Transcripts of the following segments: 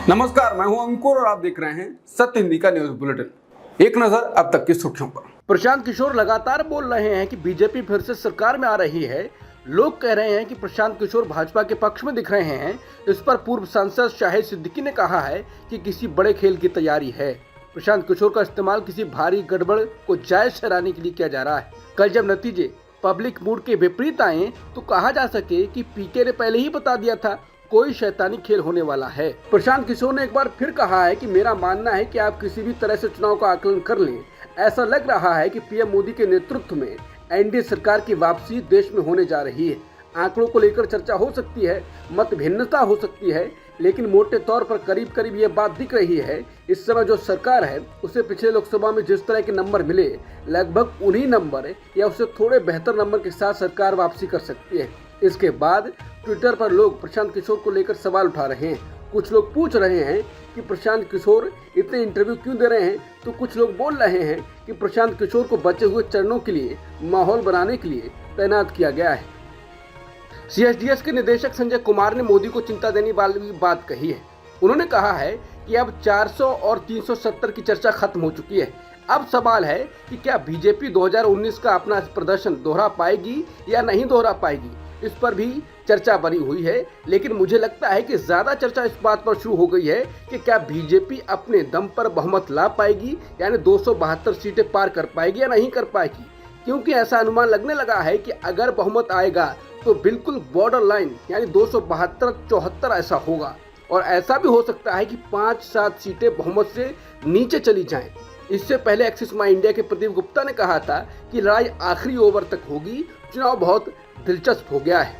नमस्कार, मैं हूं अंकुर और आप देख रहे हैं सत्य हिंदी का न्यूज बुलेटिन। एक नजर अब तक की सुर्खियों पर। प्रशांत किशोर लगातार बोल रहे हैं कि बीजेपी फिर से सरकार में आ रही है। लोग कह रहे हैं कि प्रशांत किशोर भाजपा के पक्ष में दिख रहे हैं। इस पर पूर्व सांसद शाहिद सिद्दीकी ने कहा है कि किसी बड़े खेल की तैयारी है। प्रशांत किशोर का इस्तेमाल किसी भारी गड़बड़ को जायज ठहराने के लिए किया जा रहा है। कल जब नतीजे पब्लिक मूड के विपरीत आए तो कहा जा सके कि पीके ने पहले ही बता दिया था कोई शैतानी खेल होने वाला है। प्रशांत किशोर ने एक बार फिर कहा है कि मेरा मानना है कि आप किसी भी तरह से चुनाव का आकलन कर लें, ऐसा लग रहा है कि पीएम मोदी के नेतृत्व में एनडीए सरकार की वापसी देश में होने जा रही है। आंकड़ों को लेकर चर्चा हो सकती है, मत भिन्नता हो सकती है, लेकिन मोटे तौर पर करीब करीब ये बात दिख रही है। इस समय जो सरकार है उसे पिछले लोकसभा में जिस तरह के नंबर मिले, लगभग उन्हीं नंबर या उससे थोड़े बेहतर नंबर के साथ सरकार वापसी कर सकती है। इसके बाद ट्विटर पर लोग प्रशांत किशोर को लेकर सवाल उठा रहे हैं। कुछ लोग पूछ रहे हैं कि प्रशांत किशोर इतने इंटरव्यू क्यों दे रहे हैं, तो कुछ लोग बोल रहे हैं कि प्रशांत किशोर को बचे हुए चरणों के लिए माहौल बनाने के लिए तैनात किया गया है। सीएसडीएस के निदेशक संजय कुमार ने मोदी को चिंता देने वाली बात कही है। उन्होंने कहा है कि अब 400 और 370 की चर्चा खत्म हो चुकी है। अब सवाल है कि क्या बीजेपी 2019 का अपना प्रदर्शन दोहरा पाएगी या नहीं दोहरा पाएगी। इस पर भी चर्चा बनी हुई है, लेकिन मुझे लगता है कि ज्यादा चर्चा इस बात पर शुरू हो गई है कि क्या बीजेपी अपने दम पर बहुमत ला पाएगी, यानी 272 सीटें पार कर पाएगी या नहीं कर पाएगी। क्योंकि ऐसा अनुमान लगने लगा है कि अगर बहुमत आएगा तो बिल्कुल बॉर्डर लाइन यानी 272-74 ऐसा होगा, और ऐसा भी हो सकता है कि 5-7 सीटें बहुमत से नीचे चली जाएं। इससे पहले एक्सिस माई इंडिया के प्रदीप गुप्ता ने कहा था कि लड़ाई आखिरी ओवर तक होगी, चुनाव बहुत दिलचस्प हो गया है।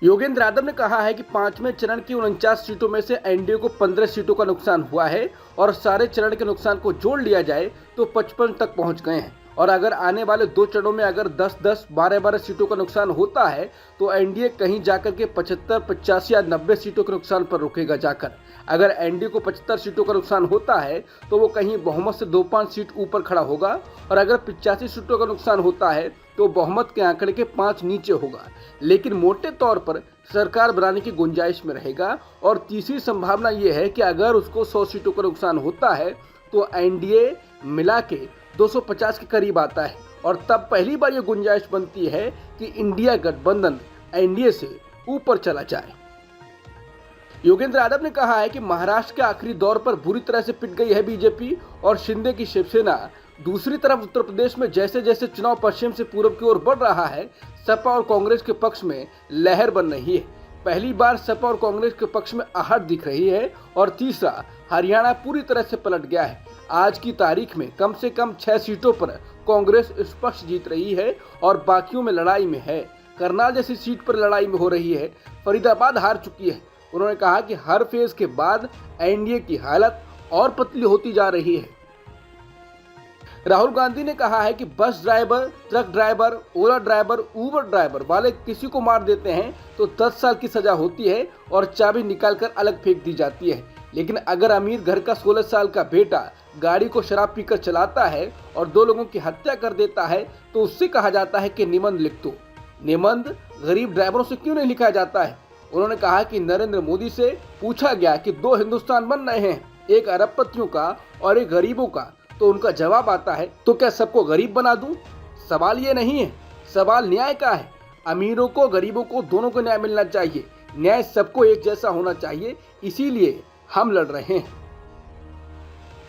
योगेंद्र यादव ने कहा है कि 5वें चरण की 49 सीटों में से एनडीए को 15 सीटों का नुकसान हुआ है और सारे चरण के नुकसान को जोड़ लिया जाए तो 55 तक पहुंच गए हैं। और अगर आने वाले 2 चरणों में अगर 10-10, 12-12 सीटों का नुकसान होता है तो एनडीए कहीं जाकर के 75, 85 या 90 सीटों के नुकसान पर रुकेगा जाकर। अगर एनडीए को 75 सीटों का नुकसान होता है तो वो कहीं बहुमत से 2-5 सीट ऊपर खड़ा होगा, और अगर 85 सीटों का नुकसान होता है तो बहुमत के आंकड़े के 5 नीचे होगा। लेकिन मोटे तौर पर सरकार बनाने की गुंजाइश में रहेगा। और तीसरी संभावना ये है कि अगर उसको 100 सीटों का नुकसान होता है तो एनडीए मिला के 250 के करीब आता है, और तब पहली बार ये गुंजाइश बनती है कि इंडिया गठबंधन एनडीए से ऊपर चला जाए। योगेंद्र यादव ने कहा है कि महाराष्ट्र के आखिरी दौर पर बुरी तरह से पिट गई है बीजेपी और शिंदे की शिवसेना। दूसरी तरफ उत्तर प्रदेश में जैसे जैसे चुनाव पश्चिम से पूर्व की ओर बढ़ रहा है, सपा और कांग्रेस के पक्ष में लहर बन रही है। पहली बार सपा और कांग्रेस के पक्ष में आहट दिख रही है। और तीसरा, हरियाणा पूरी तरह से पलट गया है। आज की तारीख में कम से कम 6 सीटों पर कांग्रेस स्पष्ट जीत रही है और बाकियों में लड़ाई में है। करनाल जैसी सीट पर लड़ाई में हो रही है। फरीदाबाद हार चुकी है। उन्होंने कहा कि हर फेज के बाद एनडीए की हालत और पतली होती जा रही है। राहुल गांधी ने कहा है कि बस ड्राइवर, ट्रक ड्राइवर, ओला ड्राइवर, उबर ड्राइवर वाले किसी को मार देते हैं तो 10 साल की सजा होती है और चाबी निकालकर अलग फेंक दी जाती है। लेकिन अगर अमीर घर का 16 साल का बेटा गाड़ी को शराब पीकर चलाता है और 2 लोगों की हत्या कर देता है तो उससे कहा जाता है कि निबंध लिख दो। निबंध गरीब ड्राइवरों से क्यों नहीं लिखा जाता है। उन्होंने कहा कि नरेंद्र मोदी से पूछा गया कि 2 हिंदुस्तान बन रहे हैं, एक अरबपतियों का और एक गरीबों का, तो उनका जवाब आता है तो क्या सबको गरीब बना दूं। सवाल ये नहीं है, सवाल न्याय का है। अमीरों को, गरीबों को, दोनों को न्याय मिलना चाहिए। न्याय सबको एक जैसा होना चाहिए, इसीलिए हम लड़ रहे हैं।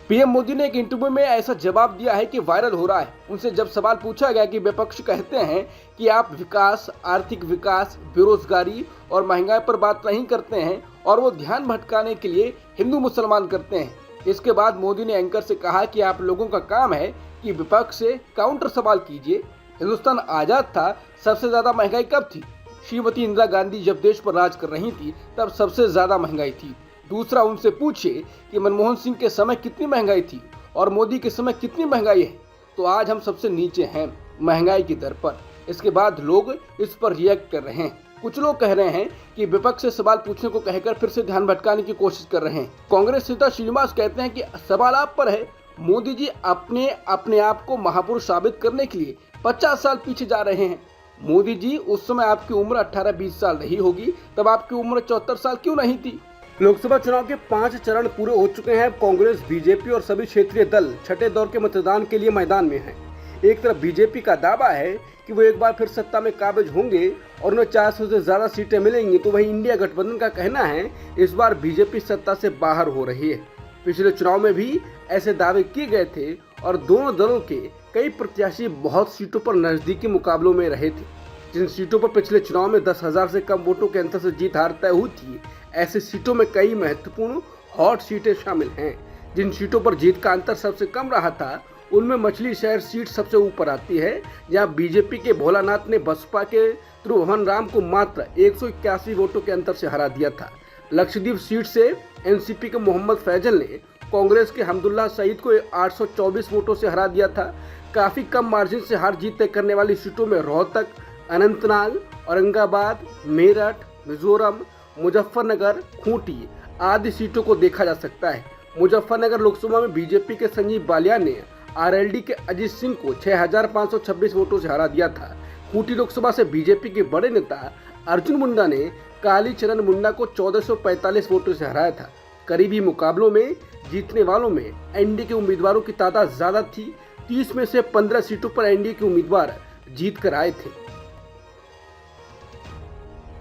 पीएम मोदी ने एक इंटरव्यू में ऐसा जवाब दिया है कि वायरल हो रहा है। उनसे जब सवाल पूछा गया कि विपक्ष कहते हैं कि आप विकास, आर्थिक विकास, बेरोजगारी और महंगाई पर बात नहीं करते हैं और वो ध्यान भटकाने के लिए हिंदू मुसलमान करते हैं। इसके बाद मोदी ने एंकर से कहा कि आप लोगों का काम है कि विपक्ष से काउंटर सवाल कीजिए। हिंदुस्तान आजाद था, सबसे ज्यादा महंगाई कब थी? श्रीमती इंदिरा गांधी जब देश पर राज कर रही थी तब सबसे ज्यादा महंगाई थी। दूसरा, उनसे पूछिए कि मनमोहन सिंह के समय कितनी महंगाई थी और मोदी के समय कितनी महंगाई है, तो आज हम सबसे नीचे हैं महंगाई की दर पर। इसके बाद लोग इस पर रिएक्ट कर रहे हैं। कुछ लोग कह रहे हैं कि विपक्ष से सवाल पूछने को कहकर फिर से ध्यान भटकाने की कोशिश कर रहे हैं। कांग्रेस नेता श्रीनिवास कहते हैं कि सवाल आप पर है। मोदी जी अपने आप को महापुरुष साबित करने के लिए 50 साल पीछे जा रहे हैं। मोदी जी, उस समय आपकी उम्र 18-20 साल रही होगी, तब आपकी उम्र 74 साल क्यों नहीं थी? लोकसभा चुनाव के 5 चरण पूरे हो चुके हैं। कांग्रेस, बीजेपी और सभी क्षेत्रीय दल छठे दौर के मतदान के लिए मैदान में हैं। एक तरफ बीजेपी का दावा है कि वो एक बार फिर सत्ता में काबिज होंगे और उन्हें 400 से ज्यादा सीटें मिलेंगी, तो वहीं इंडिया गठबंधन का कहना है इस बार बीजेपी सत्ता से बाहर हो रही है। पिछले चुनाव में भी ऐसे दावे किए गए थे और दोनों दलों के कई प्रत्याशी बहुत सीटों पर नजदीकी मुकाबलों में रहे थे। जिन सीटों पर पिछले चुनाव में 10,000 से कम वोटों के अंतर से जीत हार तय हुई थी, ऐसी सीटों में कई महत्वपूर्ण हॉट सीटें शामिल हैं। जिन सीटों पर जीत का अंतर सबसे कम रहा था, उनमें मछली शहर सीट सबसे ऊपर आती है, जहां बीजेपी के भोलानाथ ने बसपा के त्रिभुवन राम को मात्र 181 वोटों के अंतर से हरा दिया था। लक्षद्वीप सीट से एनसीपी के मोहम्मद फैजल ने कांग्रेस के हमदुल्ला सईद को 824 वोटों से हरा दिया था। काफी कम मार्जिन से हार जीत तय करने वाली सीटों में रोहतक, अनंतनाग, औरंगाबाद, मेरठ, मिजोरम, मुजफ्फरनगर, खूंटी आदि सीटों को देखा जा सकता है। मुजफ्फरनगर लोकसभा में बीजेपी के संजीव बालियान ने आरएलडी के अजीत सिंह को 6,526 वोटों से हरा दिया था। खूंटी लोकसभा से बीजेपी के बड़े नेता अर्जुन मुंडा ने कालीचरण मुंडा को 1445 वोटों से हराया था। करीबी मुकाबलों में जीतने वालों में एनडीए के उम्मीदवारों की तादाद ज्यादा थी। 30 में से 15 सीटों पर एनडीए के उम्मीदवार जीत कर आए थे।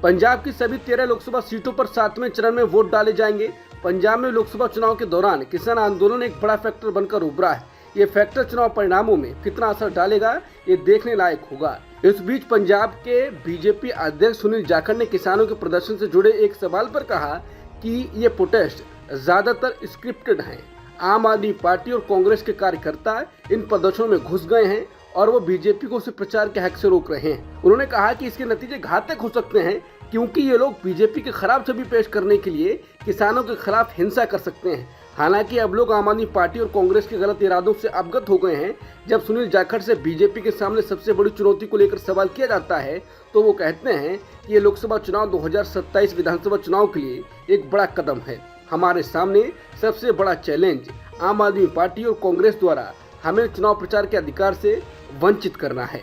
पंजाब की सभी 13 लोकसभा सीटों पर 7वें चरण में वोट डाले जाएंगे। पंजाब में लोकसभा चुनाव के दौरान किसान आंदोलन एक बड़ा फैक्टर बनकर उभरा है। ये फैक्टर चुनाव परिणामों में कितना असर डालेगा, ये देखने लायक होगा। इस बीच पंजाब के बीजेपी अध्यक्ष सुनील जाखड़ ने किसानों के प्रदर्शन से जुड़े एक सवाल पर कहा कि ये प्रोटेस्ट ज्यादातर स्क्रिप्टेड हैं। आम आदमी पार्टी और कांग्रेस के कार्यकर्ता इन प्रदर्शनों में घुस गए हैं और वो बीजेपी को उसे प्रचार के हक से रोक रहे हैं। उन्होंने कहा कि इसके नतीजे घातक हो सकते हैं, क्योंकि ये लोग बीजेपी के खिलाफ छवि पेश करने के लिए किसानों के खिलाफ हिंसा कर सकते हैं। हालांकि अब लोग आम आदमी पार्टी और कांग्रेस के गलत इरादों से अवगत हो गए हैं। जब सुनील जाखड़ से बीजेपी के सामने सबसे बड़ी चुनौती को लेकर सवाल किया जाता है, तो वो कहते हैं कि ये लोकसभा चुनाव 2027 विधानसभा चुनाव के लिए एक बड़ा कदम है। हमारे सामने सबसे बड़ा चैलेंज आम आदमी पार्टी और कांग्रेस द्वारा हमें चुनाव प्रचार के अधिकार से वंचित करना है।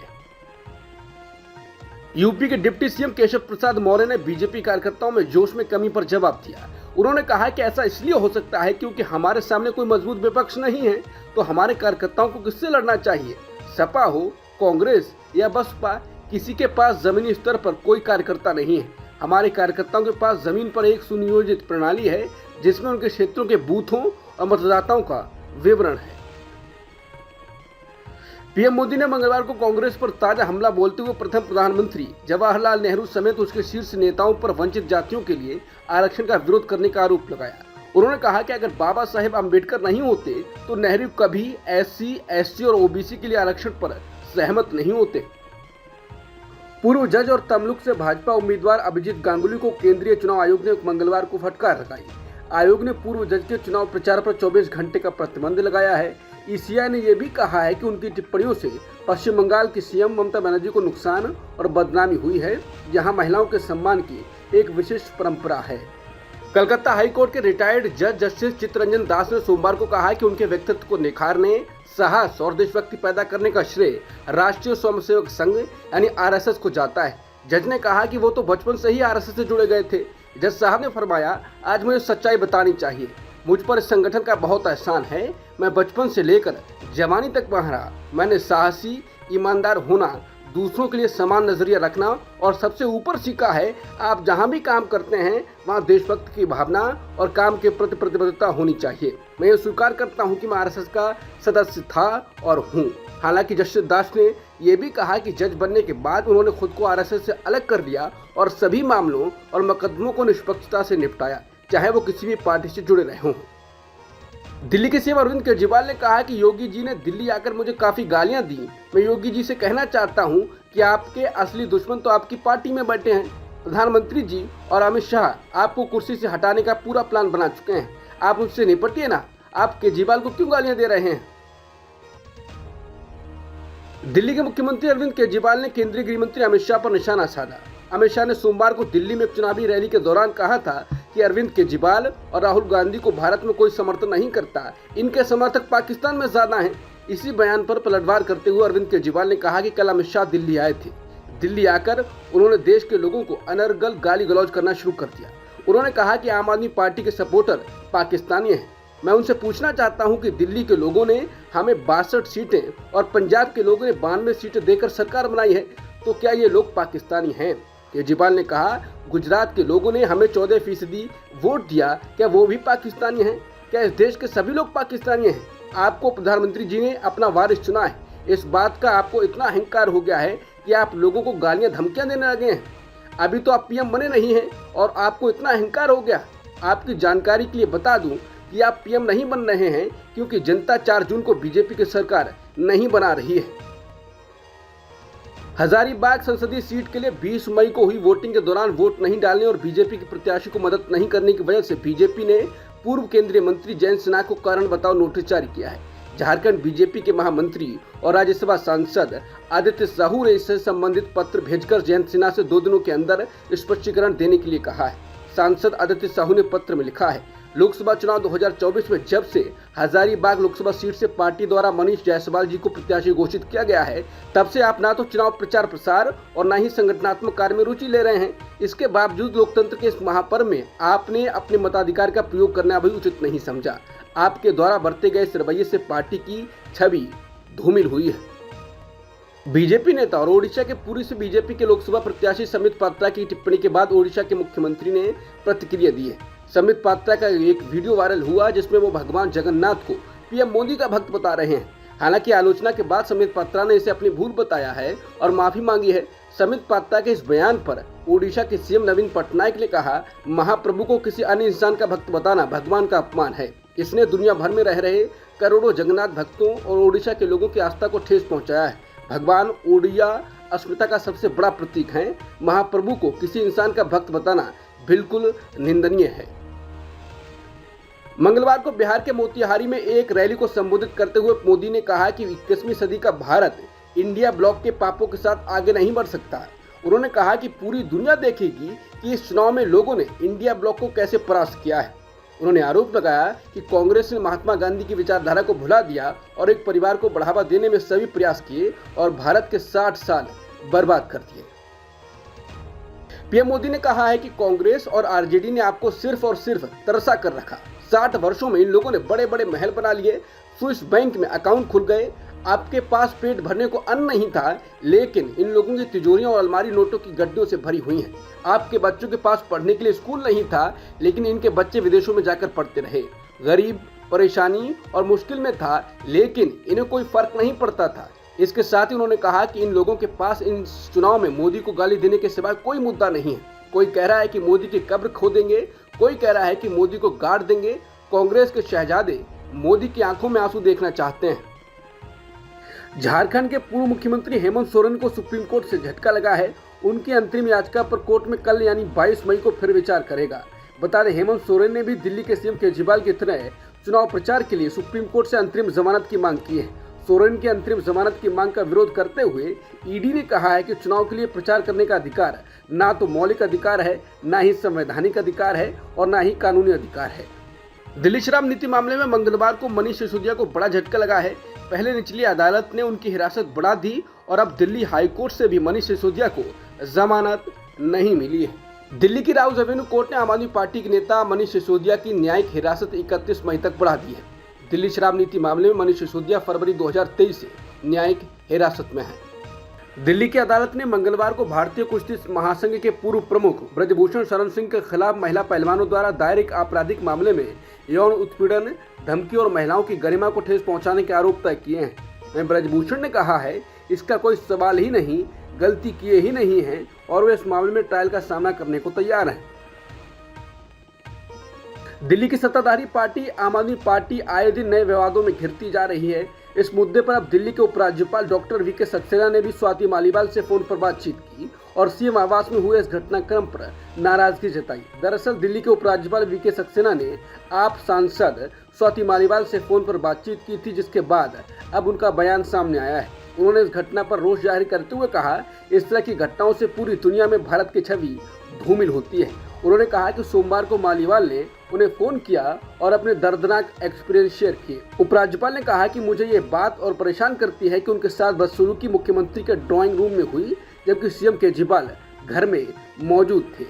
यूपी के डिप्टी सीएम केशव प्रसाद मौर्य ने बीजेपी कार्यकर्ताओं में जोश में कमी पर जवाब दिया। उन्होंने कहा कि ऐसा इसलिए हो सकता है क्योंकि हमारे सामने कोई मजबूत विपक्ष नहीं है, तो हमारे कार्यकर्ताओं को किससे लड़ना चाहिए? सपा हो, कांग्रेस या बसपा, किसी के पास जमीनी स्तर पर कोई कार्यकर्ता नहीं है। हमारे कार्यकर्ताओं के पास जमीन पर एक सुनियोजित प्रणाली है, जिसमें उनके क्षेत्रों के बूथों और मतदाताओं का विवरण है। पीएम मोदी ने मंगलवार को कांग्रेस पर ताजा हमला बोलते हुए प्रथम प्रधानमंत्री जवाहरलाल नेहरू समेत उसके शीर्ष नेताओं पर वंचित जातियों के लिए आरक्षण का विरोध करने का आरोप लगाया। उन्होंने कहा कि अगर बाबा साहेब अम्बेडकर नहीं होते तो नेहरू कभी एससी, एसटी और ओबीसी के लिए आरक्षण पर सहमत नहीं होते। पूर्व जज और तमलुक से भाजपा उम्मीदवार अभिजीत गांगुली को केंद्रीय चुनाव आयोग ने मंगलवार को फटकार लगाई। आयोग ने पूर्व जज के चुनाव प्रचार पर 24 घंटे का प्रतिबंध लगाया है। ईसीआई ने यह भी कहा है कि उनकी टिप्पणियों से पश्चिम बंगाल की सीएम ममता बनर्जी को नुकसान और बदनामी हुई है, जहां महिलाओं के सम्मान की एक विशेष परंपरा है। कलकत्ता हाईकोर्ट के रिटायर्ड जज जस्टिस चित्तरंजन दास ने सोमवार को कहा कि उनके व्यक्तित्व को निखारने, साहस और देशभक्ति पैदा करने का श्रेय राष्ट्रीय स्वयंसेवक संघ यानी आरएसएस को जाता है। जज ने कहा कि वो तो बचपन से ही आरएसएस से जुड़े गए थे। जज साहब ने फरमाया, आज मुझे सच्चाई बतानी चाहिए। मुझ पर इस संगठन का बहुत एहसान है। मैं बचपन से लेकर जवानी तक वहाँ रहा। मैंने साहसी, ईमानदार होना, दूसरों के लिए समान नजरिया रखना और सबसे ऊपर सीखा है, आप जहाँ भी काम करते हैं वहाँ देशभक्ति की भावना और काम के प्रति प्रतिबद्धता होनी चाहिए। मैं ये स्वीकार करता हूँ कि मैं आरएसएस का सदस्य था और हूँ। हालांकि जस्टिस दास ने यह भी कहा कि जज बनने के बाद उन्होंने खुद को आरएसएस से अलग कर लिया और सभी मामलों और मुकदमों को निष्पक्षता से निपटाया, चाहे वो किसी भी पार्टी से जुड़े रहे हों। दिल्ली के सीएम अरविंद केजरीवाल ने कहा कि योगी जी ने दिल्ली आकर मुझे काफी गालियां दी। मैं योगी जी से कहना चाहता हूं कि आपके असली दुश्मन तो आपकी पार्टी में बैठे हैं। प्रधानमंत्री जी और अमित शाह आपको कुर्सी से हटाने का पूरा प्लान बना चुके हैं। आप उससे निपटिए ना। आप केजरीवाल को क्यों गालियां दे रहे हैं? दिल्ली के मुख्यमंत्री अरविंद केजरीवाल ने केंद्रीय गृह मंत्री अमित शाह पर निशाना साधा। अमित शाह ने सोमवार को दिल्ली में एक चुनावी रैली के दौरान कहा था कि अरविंद केजरीवाल और राहुल गांधी को भारत में कोई समर्थन नहीं करता, इनके समर्थक पाकिस्तान में ज्यादा हैं। इसी बयान पर पलटवार करते हुए अरविंद केजरीवाल ने कहा कि कल अमित शाह दिल्ली आए थे। दिल्ली आकर उन्होंने देश के लोगों को अनर्गल गाली गलौज करना शुरू कर दिया। उन्होंने कहा कि आम आदमी पार्टी के सपोर्टर पाकिस्तानी हैं। मैं उनसे पूछना चाहता हूं कि दिल्ली के लोगों ने हमें 62 सीटें और पंजाब के लोगों ने 92 सीटें देकर सरकार बनाई है, तो क्या ये लोग पाकिस्तानी हैं? केजरीवाल ने कहा, गुजरात के लोगों ने हमें 14% वोट दिया, क्या वो भी पाकिस्तानी हैं? क्या इस देश के सभी लोग पाकिस्तानी हैं? आपको प्रधानमंत्री जी ने अपना वारिस चुना है। इस बात का आपको इतना अहंकार हो गया है कि आप लोगों को गालियां धमकियां देने लगे हैं। अभी तो आप पीएम बने नहीं हैं और आपको इतना अहंकार हो गया। आपकी जानकारी के लिए बता दूं कि आप पीएम नहीं बन रहे हैं क्योंकि जनता 4 जून को बीजेपी की सरकार नहीं बना रही है। हजारीबाग संसदीय सीट के लिए 20 मई को हुई वोटिंग के दौरान वोट नहीं डालने और बीजेपी के प्रत्याशी को मदद नहीं करने की वजह से बीजेपी ने पूर्व केंद्रीय मंत्री जयंत सिन्हा को कारण बताओ नोटिस जारी किया है। झारखंड बीजेपी के महामंत्री और राज्यसभा सांसद आदित्य साहू ने इससे संबंधित पत्र भेजकर जयंत सिन्हा से 2 दिनों के अंदर स्पष्टीकरण देने के लिए कहा है। सांसद आदित्य साहू ने पत्र में लिखा है, लोकसभा चुनाव 2024 में जब से हजारीबाग लोकसभा सीट से पार्टी द्वारा मनीष जायसवाल जी को प्रत्याशी घोषित किया गया है, तब से आप ना तो चुनाव प्रचार प्रसार और ना ही संगठनात्मक कार्य में रुचि ले रहे हैं। इसके बावजूद लोकतंत्र के इस महापर्व में आपने अपने मताधिकार का प्रयोग करना भी उचित नहीं समझा। आपके द्वारा बरते गए इस रवैये से पार्टी की छवि धूमिल हुई है। बीजेपी नेता और ओडिशा के पुरी से बीजेपी के लोकसभा प्रत्याशी समित पात्रा की टिप्पणी के बाद ओडिशा के मुख्यमंत्री ने प्रतिक्रिया दी है। समित पात्रा का एक वीडियो वायरल हुआ जिसमें वो भगवान जगन्नाथ को पीएम मोदी का भक्त बता रहे हैं। हालांकि आलोचना के बाद समित पात्रा ने इसे अपनी भूल बताया है और माफी मांगी है। समित पात्रा के इस बयान पर ओडिशा के सीएम नवीन पटनायक ने कहा, महाप्रभु को किसी अन्य इंसान का भक्त बताना भगवान का अपमान है। इसने दुनिया भर में रह रहे करोड़ों जगन्नाथ भक्तों और ओडिशा के लोगों की आस्था को ठेस पहुंचाया है। भगवान ओडिया अस्मिता का सबसे बड़ा प्रतीक है। महाप्रभु को किसी इंसान का भक्त बताना बिल्कुल निंदनीय है। मंगलवार को बिहार के मोतिहारी में एक रैली को संबोधित करते हुए मोदी ने कहा कि 21वीं सदी का भारत इंडिया ब्लॉक के पापों के साथ आगे नहीं बढ़ सकता। उन्होंने कहा कि पूरी दुनिया देखेगी कि इस चुनाव में लोगों ने इंडिया ब्लॉक को कैसे परास्त किया है। उन्होंने आरोप लगाया कि कांग्रेस ने महात्मा गांधी की विचारधारा को भुला दिया और एक परिवार को बढ़ावा देने में सभी प्रयास किए और भारत के 60 साल बर्बाद कर दिए। पीएम मोदी ने कहा है कि कांग्रेस और आरजेडी ने आपको सिर्फ और सिर्फ तरसा कर रखा। 60 वर्षों में इन लोगों ने बड़े बड़े महल बना लिए, स्विस बैंक में अकाउंट खुल गए, आपके पास पेट भरने को अन्न नहीं था, लेकिन इन लोगों की तिजोरियां और अलमारी नोटों की गड्डियों से भरी हुई हैं। आपके बच्चों के पास पढ़ने के लिए स्कूल नहीं था, लेकिन इनके बच्चे विदेशों में जाकर पढ़ते रहे। गरीब, परेशानी और मुश्किल में था, लेकिन इन्हें कोई फर्क नहीं पड़ता था। इसके साथ ही उन्होंने कहा कि इन लोगों के पास इन चुनाव में मोदी को गाली देने के सिवाय कोई मुद्दा नहीं है। कोई कह रहा है कि मोदी की कब्र खोदेंगे, कोई कह रहा है कि मोदी को गाड़ देंगे। कांग्रेस के शहजादे मोदी की आंखों में आंसू देखना चाहते हैं। झारखंड के पूर्व मुख्यमंत्री हेमंत सोरेन को सुप्रीम कोर्ट से झटका लगा है। उनकी अंतरिम याचिका पर कोर्ट में कल यानी 22 मई को फिर विचार करेगा। बता दें, हेमंत सोरेन ने भी दिल्ली के सीएम केजरीवाल की तरह चुनाव प्रचार के लिए सुप्रीम कोर्ट से अंतरिम जमानत की मांग की है। सोरेन की अंतरिम जमानत की मांग का विरोध करते हुए ईडी ने कहा है कि चुनाव के लिए प्रचार करने का अधिकार ना तो मौलिक अधिकार है, ना ही संवैधानिक अधिकार है और ना ही कानूनी अधिकार है। दिल्ली शराब नीति मामले में मंगलवार को मनीष सिसोदिया को बड़ा झटका लगा है। पहले निचली अदालत ने उनकी हिरासत बढ़ा दी और अब दिल्ली हाईकोर्ट से भी मनीष सिसोदिया को जमानत नहीं मिली है। दिल्ली की राउज एवेन्यू कोर्ट ने आम आदमी पार्टी के नेता मनीष सिसोदिया की न्यायिक हिरासत 31 मई तक बढ़ा दी है। दिल्ली शराब नीति मामले में मनीष सिसोदिया फरवरी 2023 से न्यायिक हिरासत में है। दिल्ली की अदालत ने मंगलवार को भारतीय कुश्ती महासंघ के पूर्व प्रमुख ब्रजभूषण शरण सिंह के खिलाफ महिला पहलवानों द्वारा दायर एक आपराधिक मामले में यौन उत्पीड़न, धमकी और महिलाओं की गरिमा को ठेस पहुंचाने के आरोप तय किए हैं। ब्रजभूषण ने कहा है, इसका कोई सवाल ही नहीं, गलती किए ही नहीं है और वे इस मामले में ट्रायल का सामना करने को तैयार हैं। दिल्ली की सत्ताधारी पार्टी आम आदमी पार्टी आए दिन नए विवादों में घिरती जा रही है। इस मुद्दे पर अब दिल्ली के उपराज्यपाल डॉक्टर वीके सक्सेना ने भी स्वाति मालीवाल से फोन पर बातचीत की और सीएम आवास में हुए इस घटनाक्रम पर नाराजगी जताई। दरअसल दिल्ली के उपराज्यपाल वीके सक्सेना ने आप सांसद स्वाति मालीवाल से फोन पर बातचीत की थी, जिसके बाद अब उनका बयान सामने आया है। उन्होंने इस घटना पर रोष जाहिर करते हुए कहा, इस तरह की घटनाओं से पूरी दुनिया में भारत की छवि धूमिल होती है। उन्होंने कहा कि सोमवार को मालीवाल ने उन्हें फोन किया और अपने दर्दनाक एक्सपीरियंस शेयर किए। उपराज्यपाल ने कहा कि मुझे ये बात और परेशान करती है कि उनके साथ बदसलूकी मुख्यमंत्री के ड्राइंग रूम में हुई, जबकि सीएम केजरीवाल घर में मौजूद थे।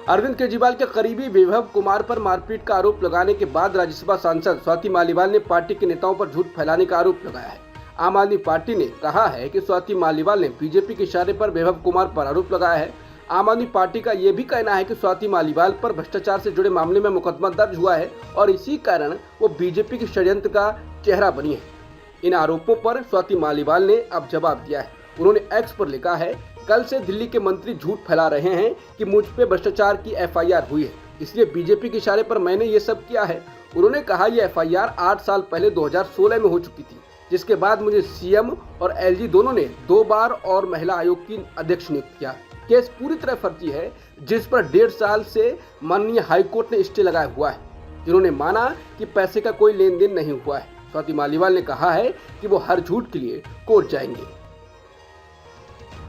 अरविंद केजरीवाल के करीबी वैभव कुमार पर मारपीट का आरोप लगाने के बाद राज्यसभा सांसद स्वाति मालीवाल ने पार्टी के नेताओं पर झूठ फैलाने का आरोप लगाया है। आम आदमी पार्टी ने कहा है कि स्वाति मालीवाल ने बीजेपी के इशारे पर वैभव कुमार पर आरोप लगाया है। आम आदमी पार्टी का यह भी कहना है कि स्वाति मालीवाल पर भ्रष्टाचार से जुड़े मामले में मुकदमा दर्ज हुआ है और इसी कारण वो बीजेपी के षड्यंत्र का चेहरा बनी है। इन आरोपों पर स्वाति मालीवाल ने अब जवाब दिया है। उन्होंने एक्स पर लिखा है, कल से दिल्ली के मंत्री झूठ फैला रहे हैं कि मुझ पे भ्रष्टाचार की एफआईआर हुई है, इसलिए बीजेपी के इशारे पर मैंने ये सब किया है। उन्होंने कहा यह एफआईआर 8 साल पहले 2016 में हो चुकी थी, जिसके बाद मुझे सीएम और एलजी दोनों ने 2 बार और महिला आयोग की अध्यक्ष नियुक्त किया। केस पूरी तरह फर्जी है, जिस पर 1.5 साल से माननीय हाईकोर्ट ने स्टे लगाया हुआ है, जिन्होंने माना कि पैसे का कोई लेन देन नहीं हुआ है। स्वाति मालीवाल ने कहा है कि वो हर झूठ के लिए कोर्ट जाएंगे।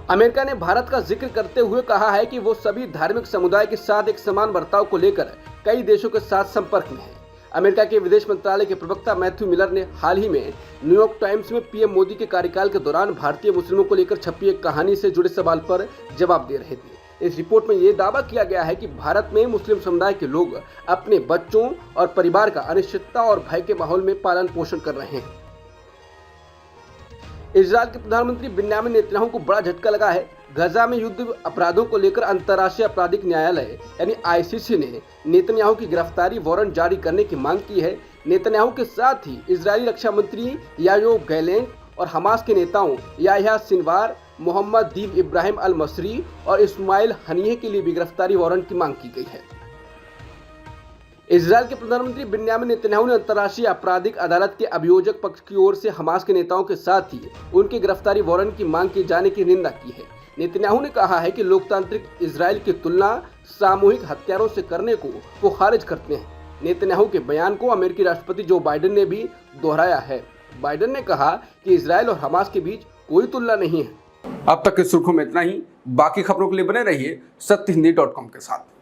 अमेरिका ने भारत का जिक्र करते हुए कहा है कि वो सभी धार्मिक समुदाय के साथ एक समान बर्ताव को लेकर कई देशों के साथ संपर्क में है। अमेरिका के विदेश मंत्रालय के प्रवक्ता मैथ्यू मिलर ने हाल ही में न्यूयॉर्क टाइम्स में पीएम मोदी के कार्यकाल के दौरान भारतीय मुस्लिमों को लेकर छपी एक कहानी से जुड़े सवाल पर जवाब दे रहे थे। इस रिपोर्ट में ये दावा किया गया है कि भारत में मुस्लिम समुदाय के लोग अपने बच्चों और परिवार का अनिश्चितता और भय के माहौल में पालन पोषण कर रहे हैं। इजरायल के प्रधानमंत्री बिन्यामिन नेतन्याहू को बड़ा झटका लगा है। गजा में युद्ध अपराधों को लेकर अंतर्राष्ट्रीय आपराधिक न्यायालय यानी आईसीसी ने नेतन्याहू की गिरफ्तारी वारंट जारी करने की मांग की है। नेतन्याहू के साथ ही इजरायली रक्षा मंत्री यायोव गैलेंट और हमास के नेताओं याह्या सिनवार, मोहम्मद दीव इब्राहिम अल मसरी और इस्माइल हनीह के लिए भी गिरफ्तारी वारंट की मांग की गई है। इजरायल के प्रधानमंत्री बिन्यामिन नेतन्याहू ने अंतर्राष्ट्रीय आपराधिक अदालत के अभियोजक पक्ष की ओर से हमास के नेताओं के साथ ही उनकी गिरफ्तारी वारंट की मांग किए जाने की निंदा की है। नेतन्याहू ने कहा है कि लोकतांत्रिक इजरायल की तुलना सामूहिक हत्यारों से करने को वो खारिज करते हैं। नेतन्याहू के बयान को अमेरिकी राष्ट्रपति जो बाइडेन ने भी दोहराया है। बाइडेन ने कहा कि इजरायल और हमास के बीच कोई तुलना नहीं है। अब तक की सुर्खियों में इतना ही। बाकी खबरों के लिए बने रहिए सत्यहिंदी.com के साथ।